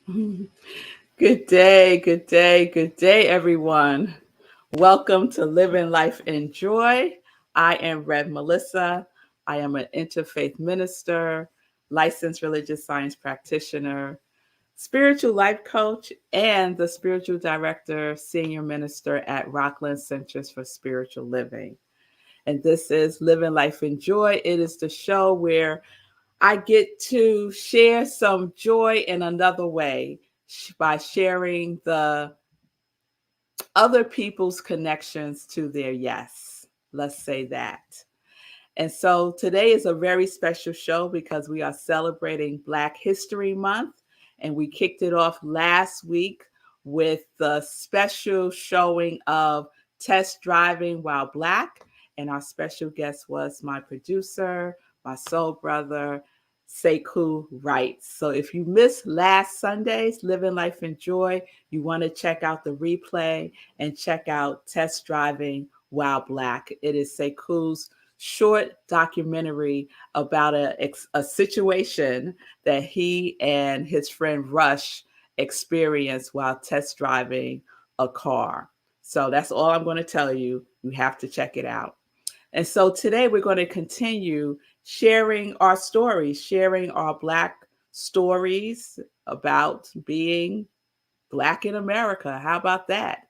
Good day, good day, good day, everyone. Welcome to Living Life in Joy. I am Rev Melissa. I am an interfaith minister, licensed religious science practitioner, spiritual life coach, and the spiritual director, senior minister at Rockland Centers for Spiritual Living. And this is Living Life in Joy. It is the show where I get to share some joy in another way by sharing the other people's connections to their yes. Let's say that. And so today is a very special show because we are celebrating Black History Month. And we kicked it off last week with the special showing of Test Driving While Black. And our special guest was my producer, my soul brother, Sekou Wright. So if you missed last Sunday's Living Life in Joy, you want to check out the replay and check out Test Driving While Black. It is Sekou's short documentary about a situation that he and his friend Rush experienced while test driving a car. So that's all I'm going to tell you. You have to check it out. And so today we're going to continue sharing our stories, sharing our Black stories about being Black in America. How about that?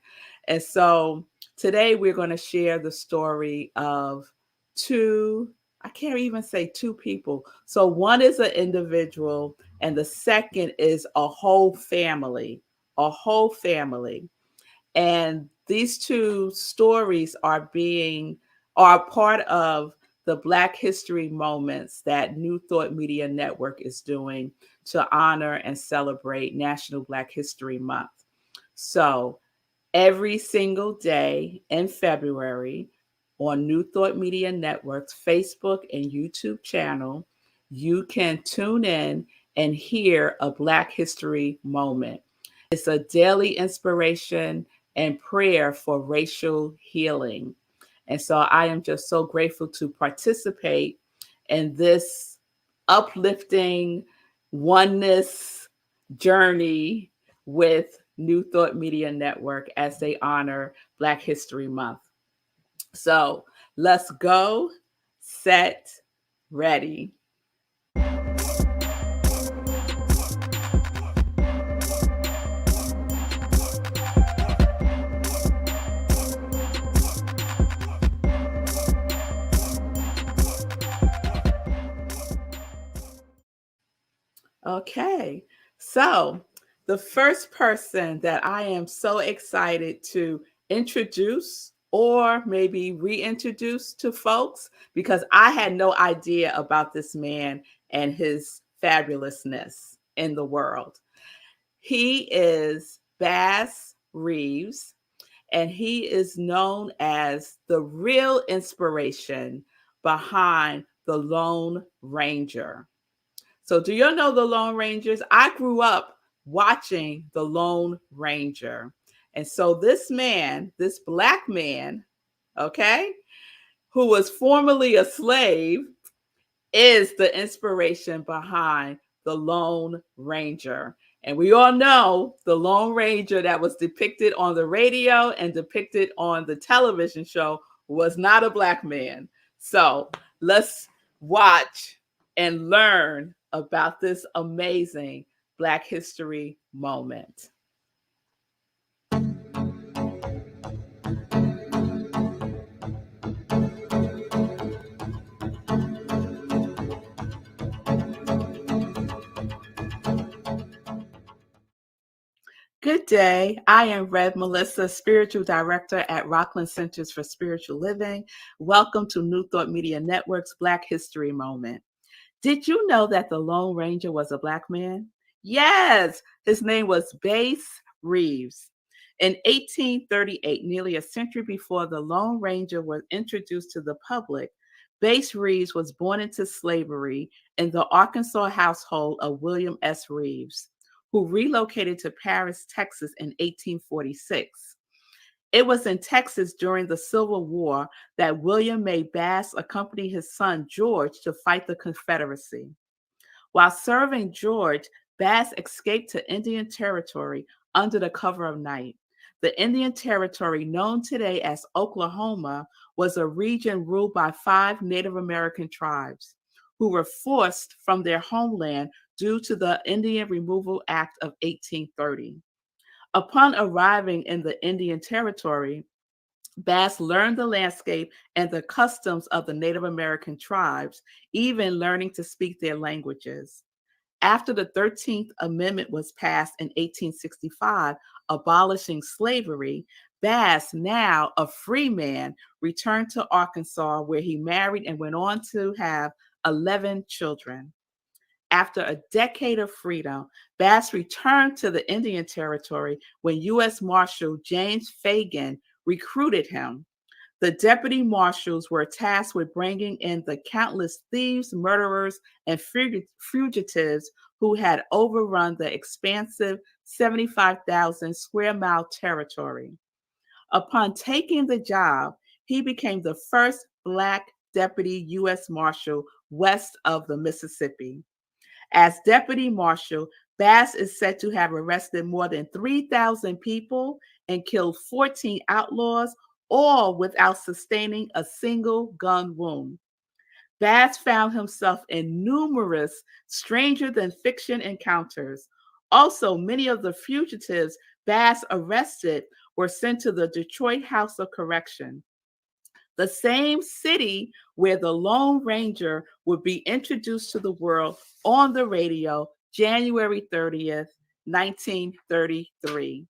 And so today we're going to share the story of two, I can't even say two people. So one is an individual, and the second is a whole family, a whole family. And these two stories are part of the Black History Moments that New Thought Media Network is doing to honor and celebrate National Black History Month. So every single day in February on New Thought Media Network's Facebook and YouTube channel, you can tune in and hear a Black History Moment. It's a daily inspiration and prayer for racial healing. And so I am just so grateful to participate in this uplifting oneness journey with New Thought Media Network as they honor Black History Month. So let's go, set, ready. Okay, so the first person that I am so excited to introduce or maybe reintroduce to folks, because I had no idea about this man and his fabulousness in the world. He is Bass Reeves, and he is known as the real inspiration behind the Lone Ranger. So, do you know the Lone Rangers? I grew up watching the Lone Ranger. And so, this man, this Black man, okay, who was formerly a slave, is the inspiration behind the Lone Ranger. And we all know the Lone Ranger that was depicted on the radio and depicted on the television show was not a Black man. So, let's watch and learn about this amazing Black History moment. Good day. I am Rev Melissa, Spiritual Director at Rockland Centers for Spiritual Living. Welcome to New Thought Media Network's Black History Moment. Did you know that the Lone Ranger was a Black man? Yes, his name was Bass Reeves. In 1838, nearly a century before the Lone Ranger was introduced to the public, Bass Reeves was born into slavery in the Arkansas household of William S. Reeves, who relocated to Paris, Texas in 1846. It was in Texas during the Civil War that William made Bass accompany his son George to fight the Confederacy. While serving George, Bass escaped to Indian Territory under the cover of night. The Indian Territory, known today as Oklahoma, was a region ruled by 5 Native American tribes who were forced from their homeland due to the Indian Removal Act of 1830. Upon arriving in the Indian Territory, Bass learned the landscape and the customs of the Native American tribes, even learning to speak their languages. After the 13th Amendment was passed in 1865, abolishing slavery, Bass, now a free man, returned to Arkansas, where he married and went on to have 11 children. After a decade of freedom, Bass returned to the Indian Territory when U.S. Marshal James Fagan recruited him. The deputy marshals were tasked with bringing in the countless thieves, murderers, and fugitives who had overrun the expansive 75,000 square mile territory. Upon taking the job, he became the first Black deputy U.S. Marshal west of the Mississippi. As deputy marshal, Bass is said to have arrested more than 3,000 people and killed 14 outlaws, all without sustaining a single gun wound. Bass found himself in numerous stranger than fiction encounters. Also, many of the fugitives Bass arrested were sent to the Detroit House of Correction, the same city where the Lone Ranger would be introduced to the world on the radio January 30th, 1933.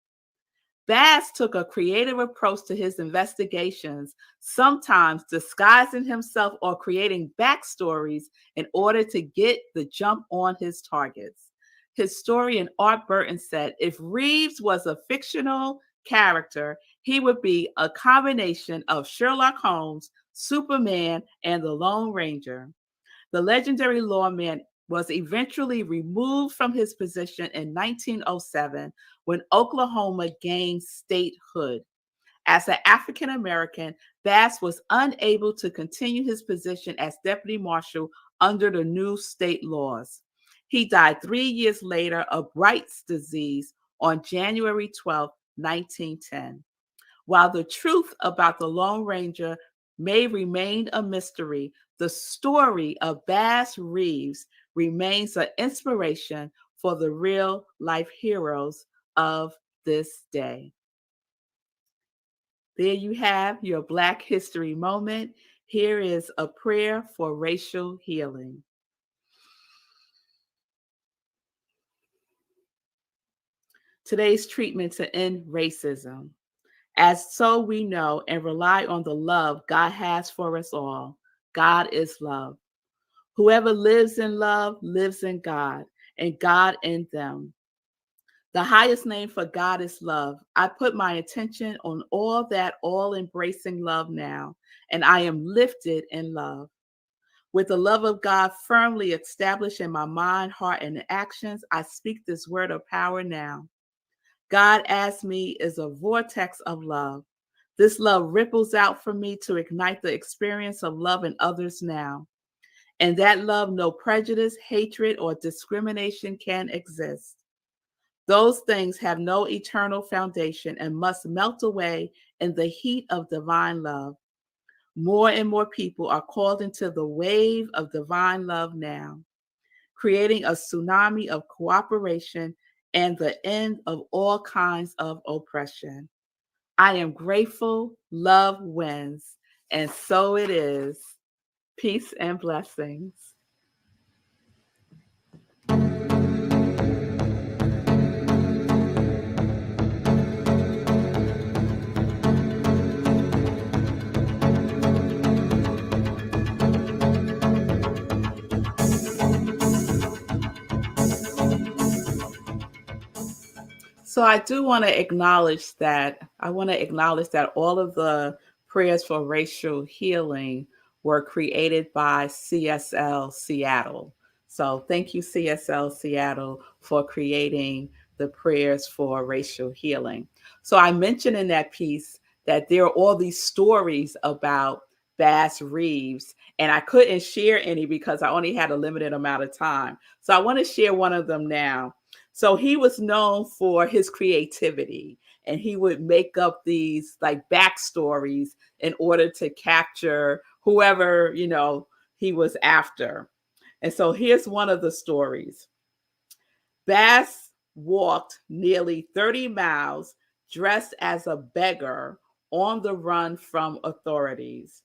Bass took a creative approach to his investigations, sometimes disguising himself or creating backstories in order to get the jump on his targets. Historian Art Burton said if Reeves was a fictional character, he would be a combination of Sherlock Holmes, Superman, and the Lone Ranger. The legendary lawman was eventually removed from his position in 1907 when Oklahoma gained statehood. As an African American, Bass was unable to continue his position as deputy marshal under the new state laws. He died 3 years later of Bright's disease on January 12, 1910. While the truth about the Lone Ranger may remain a mystery, the story of Bass Reeves remains an inspiration for the real life heroes of this day. There you have your Black History moment. Here is a prayer for racial healing. Today's treatment to end racism. As so we know and rely on the love God has for us all. God is love. Whoever lives in love lives in God, and God in them. The highest name for God is love. I put my attention on all that all-embracing love now, and I am lifted in love. With the love of God firmly established in my mind, heart, and actions, I speak this word of power now. God as me is a vortex of love. This love ripples out from me to ignite the experience of love in others now. And that love, no prejudice, hatred, or discrimination can exist. Those things have no eternal foundation and must melt away in the heat of divine love. More and more people are called into the wave of divine love now, creating a tsunami of cooperation and the end of all kinds of oppression. I am grateful, love wins, and so it is. Peace and blessings. So I do want to acknowledge that. I want to acknowledge that all of the prayers for racial healing were created by CSL Seattle. So thank you, CSL Seattle, for creating the prayers for racial healing. So I mentioned in that piece that there are all these stories about Bass Reeves, and I couldn't share any because I only had a limited amount of time. So I want to share one of them now. So he was known for his creativity, and he would make up these like backstories in order to capture whoever, he was after. And so here's one of the stories. Bass walked nearly 30 miles dressed as a beggar on the run from authorities.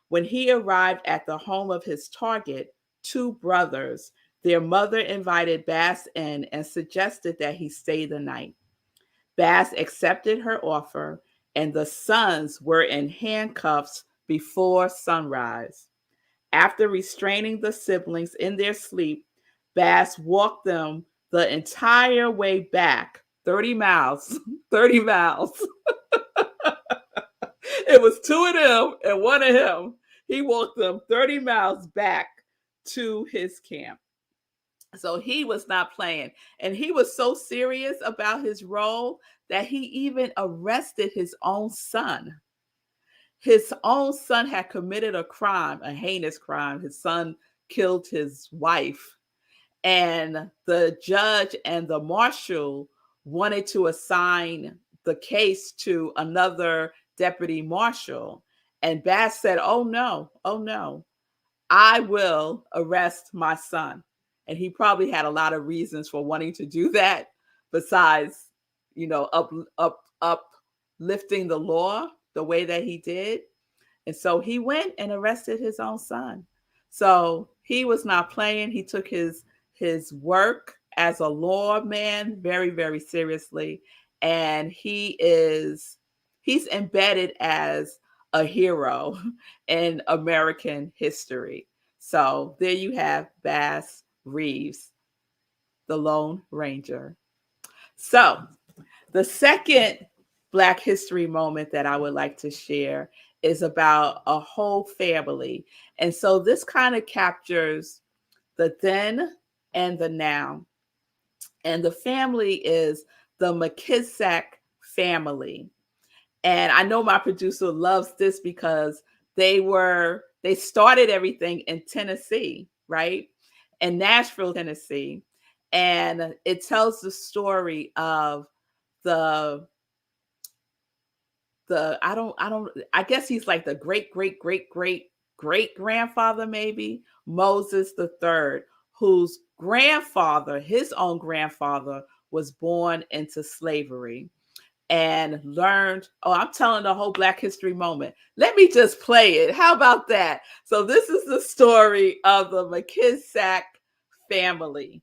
When he arrived at the home of his target, two brothers, their mother invited Bass in and suggested that he stay the night. Bass accepted her offer, and the sons were in handcuffs before sunrise. After restraining the siblings in their sleep, Bass walked them the entire way back, 30 miles, 30 miles. It was two of them and one of him. He walked them 30 miles back to his camp. So he was not playing. And he was so serious about his role that he even arrested his own son. His own son had committed a crime, a heinous crime. His son killed his wife. And the judge and the marshal wanted to assign the case to another deputy marshal. And Bass said, oh no, I will arrest my son. And he probably had a lot of reasons for wanting to do that, besides, uplifting the law the way that he did. And so he went and arrested his own son. So he was not playing. He took his work as a lawman very, very seriously. And he's embedded as a hero in American history. So there you have Bass Reeves, the Lone Ranger. So the second Black history moment that I would like to share is about a whole family. And so this kind of captures the then and the now. And the family is the McKissack family. And I know my producer loves this because they started everything in Tennessee, right? In Nashville, Tennessee. And it tells the story of the I guess he's like the great grandfather, maybe, Moses the third, whose grandfather, his own grandfather, was born into slavery and learned. Oh, I'm telling the whole Black history moment. Let me just play it. How about that? So this is the story of the McKissack family.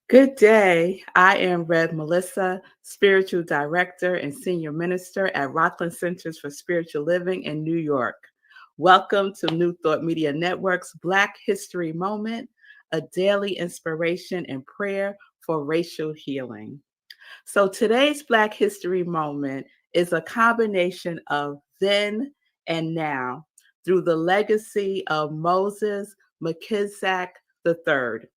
Good day. I am Rev Melissa, Spiritual Director and Senior Minister at Rockland Centers for Spiritual Living in New York. Welcome to New Thought Media Network's Black History Moment, a daily inspiration and prayer for racial healing. So today's Black History Moment is a combination of then and now through the legacy of Moses McKissack III.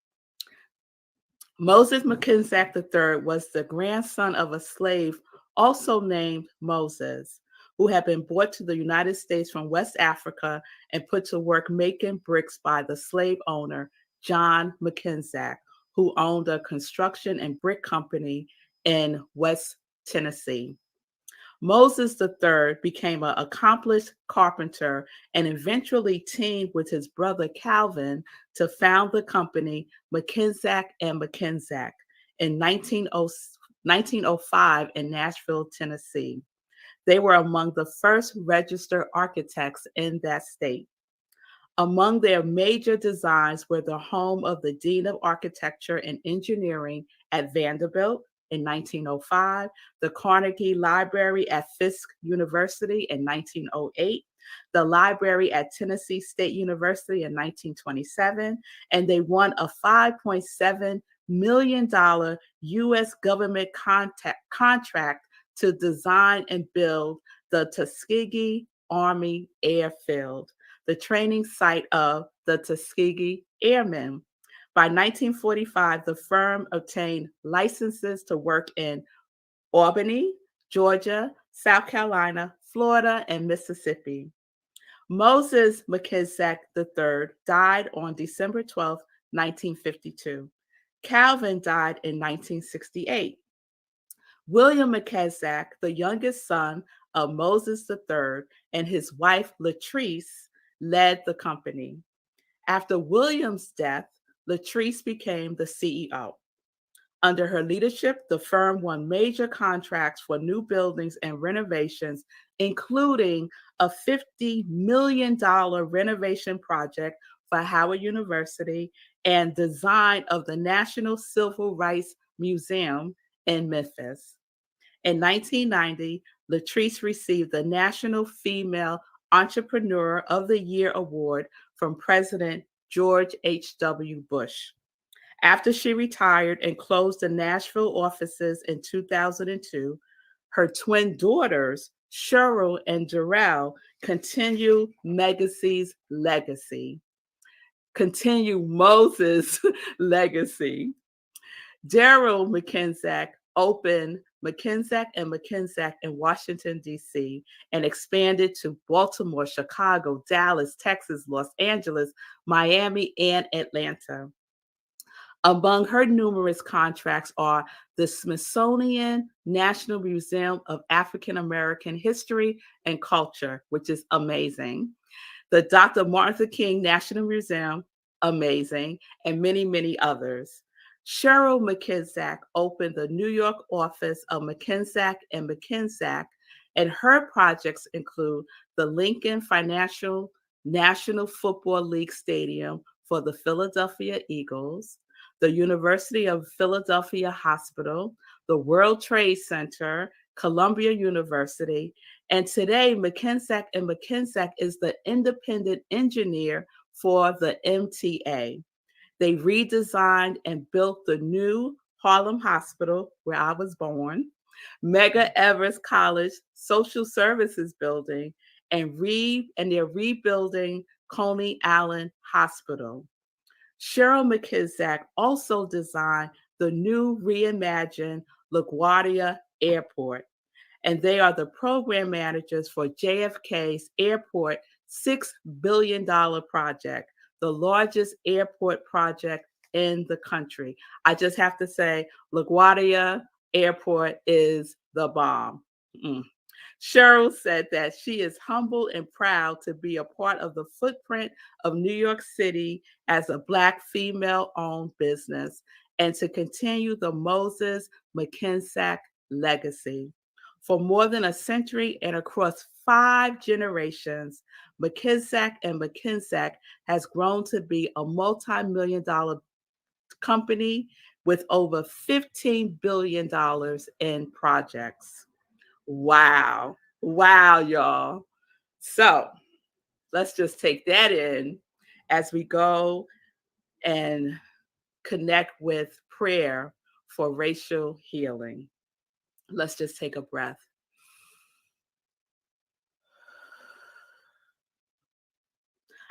Moses McKissack III was the grandson of a slave also named Moses, who had been brought to the United States from West Africa and put to work making bricks by the slave owner, John McKissack, who owned a construction and brick company in West Tennessee. Moses III became an accomplished carpenter and eventually teamed with his brother Calvin to found the company McKissack and McKissack in 1905 in Nashville, Tennessee. They were among the first registered architects in that state. Among their major designs were the home of the Dean of Architecture and Engineering at Vanderbilt in 1905, the Carnegie Library at Fisk University in 1908, the library at Tennessee State University in 1927, and they won a $5.7 million U.S. government contract to design and build the Tuskegee Army Airfield, the training site of the Tuskegee Airmen. By 1945, the firm obtained licenses to work in Albany, Georgia, South Carolina, Florida, and Mississippi. Moses McKissick III died on December 12, 1952. Calvin died in 1968. William McKissick, the youngest son of Moses III, and his wife Latrice led the company. After William's death, Latrice became the CEO. Under her leadership, the firm won major contracts for new buildings and renovations, including a $50 million renovation project for Howard University and design of the National Civil Rights Museum in Memphis. In 1990, Latrice received the National Female Entrepreneur of the Year award from President George H.W. Bush. After she retired and closed the Nashville offices in 2002, her twin daughters, Cheryl and Jarrell, continue Continue Moses' legacy. Daryl McKissick opened McKissick and McKissick in Washington, D.C., and expanded to Baltimore, Chicago, Dallas, Texas, Los Angeles, Miami, and Atlanta. Among her numerous contracts are the Smithsonian National Museum of African American History and Culture, which is amazing, the Dr. Martin Luther King National Museum, amazing, and many, many others. Cheryl McKissick opened the New York office of McKissick and McKissick, and her projects include the Lincoln Financial National Football League Stadium for the Philadelphia Eagles, the University of Philadelphia Hospital, the World Trade Center, Columbia University, and today McKissick and McKissick is the independent engineer for the MTA. They redesigned and built the new Harlem Hospital, where I was born, Medgar Evers College Social Services Building, and they're rebuilding Coney Island Hospital. Cheryl McKissick also designed the new reimagined LaGuardia Airport, and they are the program managers for JFK's Airport $6 billion project, the largest airport project in the country. I just have to say, LaGuardia Airport is the bomb. Cheryl said that she is humble and proud to be a part of the footprint of New York City as a Black female-owned business and to continue the Moses McKissick legacy. For more than a century and across 5 generations, McKissick and McKissick has grown to be a multi-million-dollar company with over $15 billion in projects. Wow, y'all. So let's just take that in as we go and connect with prayer for racial healing. Let's just take a breath.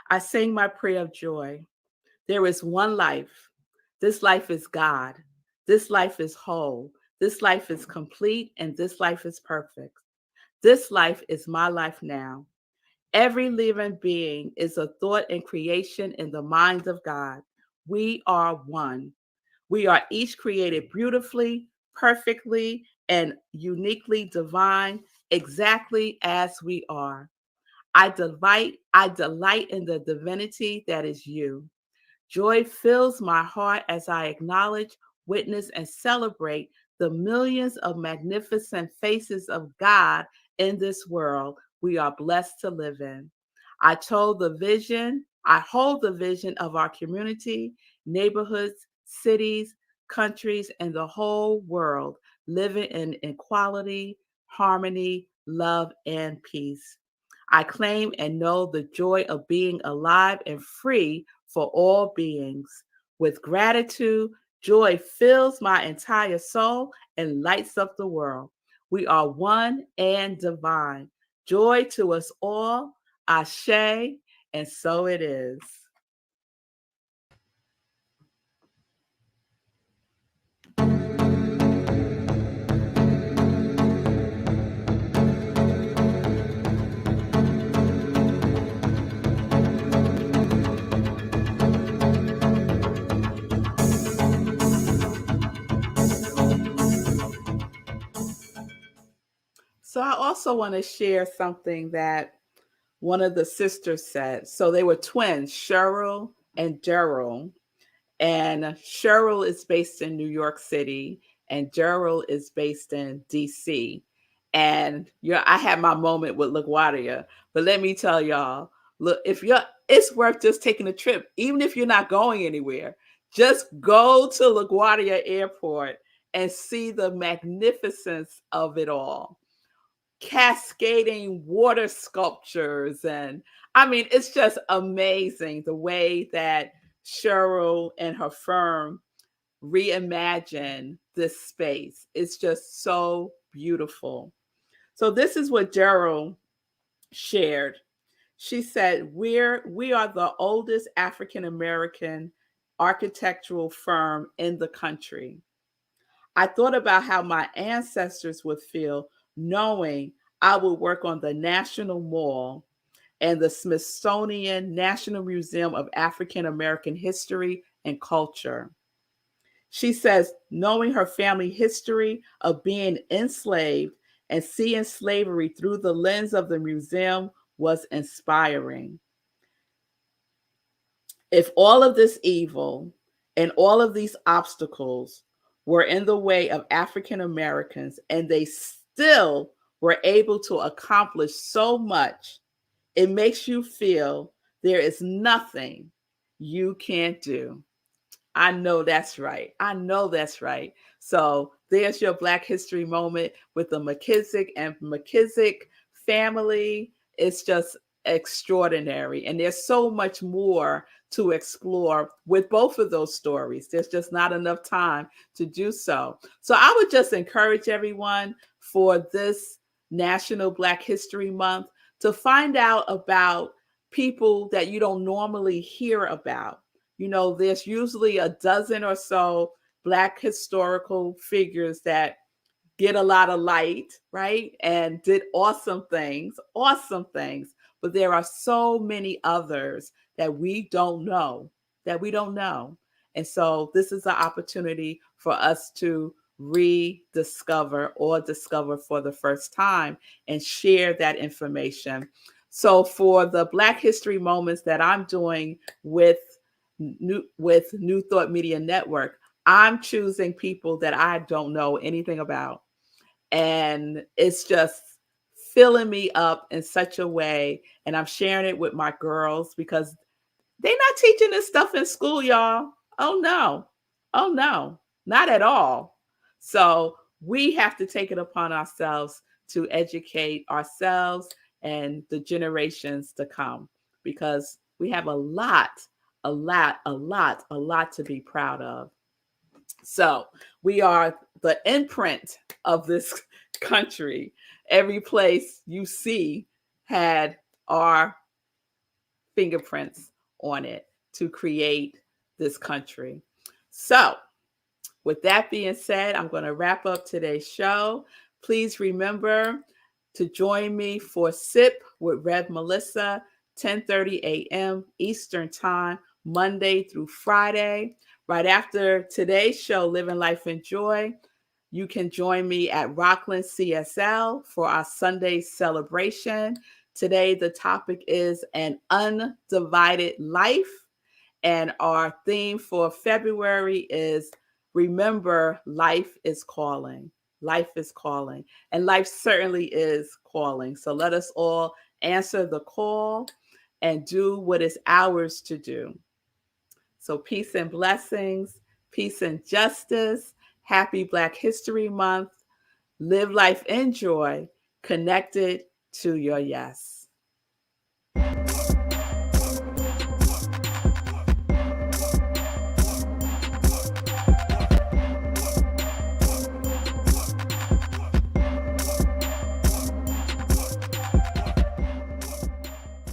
I sing my prayer of joy. There is one life. This life is God. This life is whole. This life is complete, and this life is perfect. This life is my life now. Every living being is a thought and creation in the mind of God. We are one. We are each created beautifully, perfectly, and uniquely divine, exactly as we are. I delight in the divinity that is you. Joy fills my heart as I acknowledge, witness, and celebrate the millions of magnificent faces of God in this world we are blessed to live in. I hold the vision of our community, neighborhoods, cities, countries, and the whole world living in equality, harmony, love, and peace. I claim and know the joy of being alive and free for all beings. With gratitude, joy fills my entire soul and lights up the world. We are one and divine. Joy to us all. Ashe, and so it is. So I also want to share something that one of the sisters said. So they were twins, Cheryl and Daryl. And Cheryl is based in New York City, and Daryl is based in DC. And I had my moment with LaGuardia, but let me tell y'all, look, it's worth just taking a trip, even if you're not going anywhere. Just go to LaGuardia Airport and see the magnificence of it all, cascading water sculptures. And I mean, it's just amazing the way that Cheryl and her firm reimagine this space. It's just so beautiful. So this is what Daryl shared. She said, we are the oldest African American architectural firm in the country. I thought about how my ancestors would feel knowing I would work on the National Mall and the Smithsonian National Museum of African American History and Culture. She says, knowing her family history of being enslaved and seeing slavery through the lens of the museum was inspiring. If all of this evil and all of these obstacles were in the way of African Americans and they still were able to accomplish so much, it makes you feel there is nothing you can't do. I know that's right. I know that's right. So there's your Black History moment with the McKissick and McKissick family. It's just extraordinary. And there's so much more to explore with both of those stories. There's just not enough time to do so. So I would just encourage everyone for this National Black History Month to find out about people that you don't normally hear about. There's usually a dozen or so Black historical figures that get a lot of light, right? And did awesome things, awesome things. But there are so many others that we don't know, that we don't know. And so this is an opportunity for us to rediscover or discover for the first time and share that information. So for the Black History Moments that I'm doing with New Thought Media Network, I'm choosing people that I don't know anything about. And it's just filling me up in such a way. And I'm sharing it with my girls because they're not teaching this stuff in school, y'all. Oh, no. Oh, no. Not at all. So we have to take it upon ourselves to educate ourselves and the generations to come because we have a lot to be proud of. So we are the imprint of this country. Every place you see had our fingerprints on it to create this country. So with that being said, I'm going to wrap up today's show. Please remember to join me for Sip with Rev Melissa, 10:30 a.m. Eastern Time, Monday through Friday. Right after today's show, Living Life in Joy, you can join me at Rockland CSL for our Sunday celebration. Today, the topic is an undivided life. And our theme for February is remember, life is calling. Life is calling. And life certainly is calling. So let us all answer the call and do what is ours to do. So peace and blessings, peace and justice. Happy Black History Month. Live life in joy, connected to your yes.